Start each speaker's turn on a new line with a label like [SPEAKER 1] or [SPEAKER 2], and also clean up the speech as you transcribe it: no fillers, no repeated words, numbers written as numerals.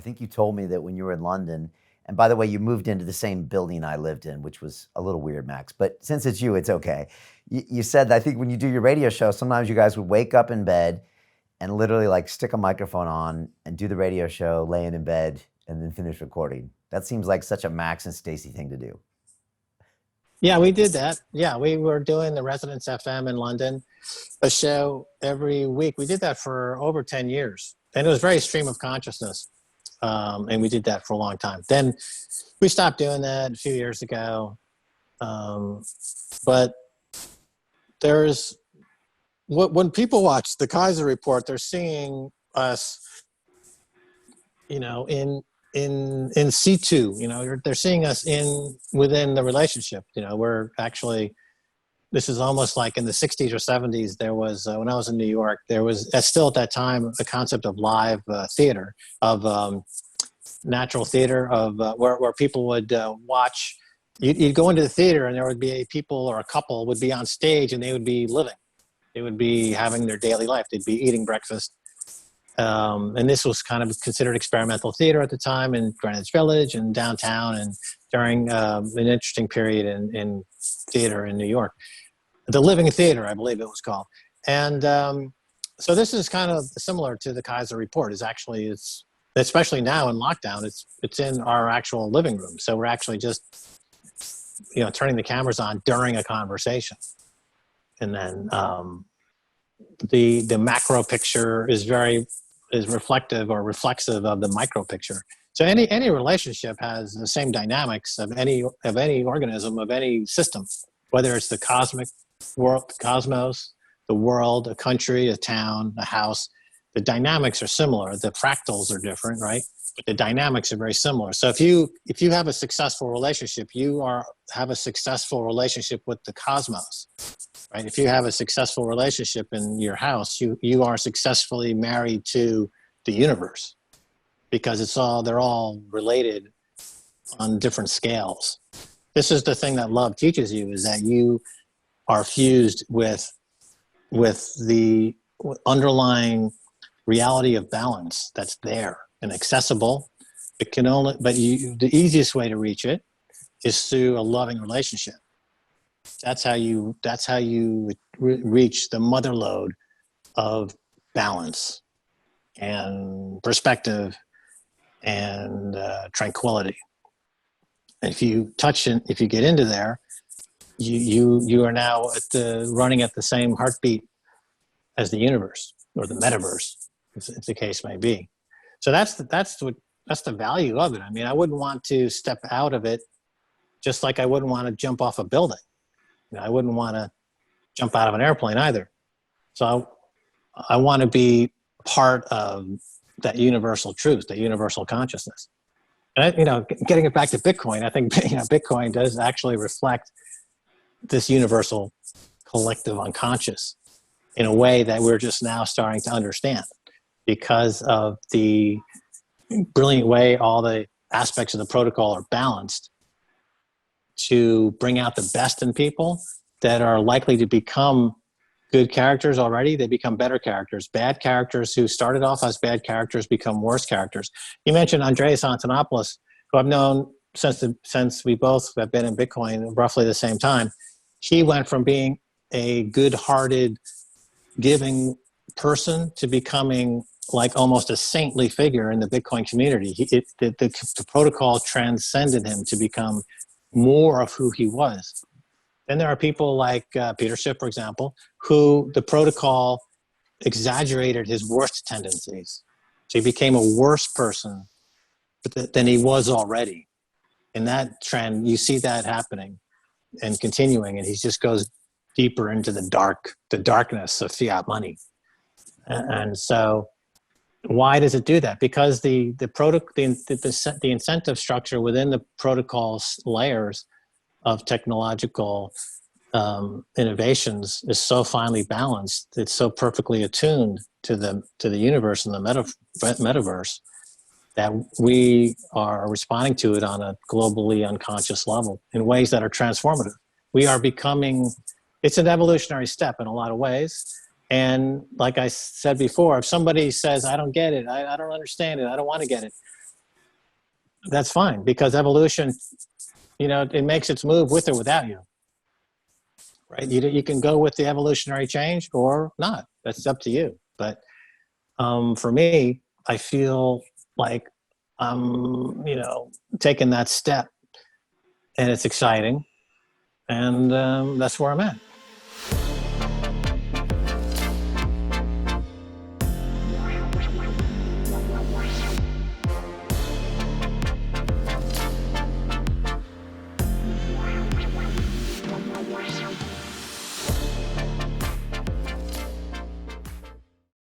[SPEAKER 1] think you told me that when you were in London, and by the way, you moved into the same building I lived in, which was a little weird, Max, but since it's you, it's okay. You said that I think when you do your radio show, sometimes you guys would wake up in bed and literally like stick a microphone on and do the radio show, laying in bed, and then finish recording. That seems like such a Max and Stacy thing to do.
[SPEAKER 2] Yeah, we did that. Yeah, we were doing the Residence FM in London, a show every week. We did that for over 10 years. And it was very stream of consciousness. And we did that for a long time. Then we stopped doing that a few years ago. But there's, when people watch the Keiser report, they're seeing us, in situ, they're seeing us within the relationship. We're actually, this is almost like in the 60s or 70s, there was, when I was in New York, there was still at that time the concept of live theater, of natural theater, of where people would watch. You'd go into the theater and there would be people or a couple would be on stage and they would be living. They would be having their daily life. They'd be eating breakfast. And this was kind of considered experimental theater at the time in Greenwich Village and downtown, and during an interesting period in theater in New York. The Living Theater, I believe it was called. And so this is kind of similar to the Keiser report. It's especially now in lockdown, it's in our actual living room. So we're actually just, turning the cameras on during a conversation. And then the macro picture is reflective or reflexive of the micro picture. So any relationship has the same dynamics of any organism, of any system, whether it's the cosmic world, the cosmos, the world, a country, a town, a house. The dynamics are similar. The fractals are different, right? But the dynamics are very similar. So if you have a successful relationship, have a successful relationship with the cosmos, right? If you have a successful relationship in your house, you are successfully married to the universe, because they're all related on different scales. This is the thing that love teaches you, is that you are fused with the underlying reality of balance that's there and accessible. The easiest way to reach it is through a loving relationship. That's how you reach the mother lode of balance and perspective and tranquility. And if you get into there, you are now running at the same heartbeat as the universe or the metaverse, if the case may be. So that's the value of it. I mean, I wouldn't want to step out of it, just like I wouldn't want to jump off a building. I wouldn't want to jump out of an airplane either. So I want to be part of that universal truth, that universal consciousness. And getting it back to Bitcoin, I think Bitcoin does actually reflect this universal collective unconscious in a way that we're just now starting to understand, because of the brilliant way all the aspects of the protocol are balanced to bring out the best in people that are likely to become good characters already. They become better characters. Bad characters who started off as bad characters become worse characters. You mentioned Andreas Antonopoulos, who I've known since we both have been in Bitcoin roughly the same time. He went from being a good-hearted, giving person to becoming like almost a saintly figure in the Bitcoin community. The protocol transcended him to become more of who he was. Then there are people like Peter Schiff, for example, who the protocol exaggerated his worst tendencies. So he became a worse person than he was already. In that trend, you see that happening and continuing, and he just goes deeper into the darkness of fiat money. And so why does it do that? Because the incentive structure within the protocol's layers of technological innovations is so finely balanced. It's so perfectly attuned to the universe and the metaverse that we are responding to it on a globally unconscious level in ways that are transformative. We are becoming, it's an evolutionary step in a lot of ways. And like I said before, if somebody says, I don't get it, I don't understand it, I don't want to get it, that's fine, because evolution, it makes its move with or without you, right? You can go with the evolutionary change or not. That's up to you. But for me, I feel like I'm, taking that step, and it's exciting, and that's where I'm at.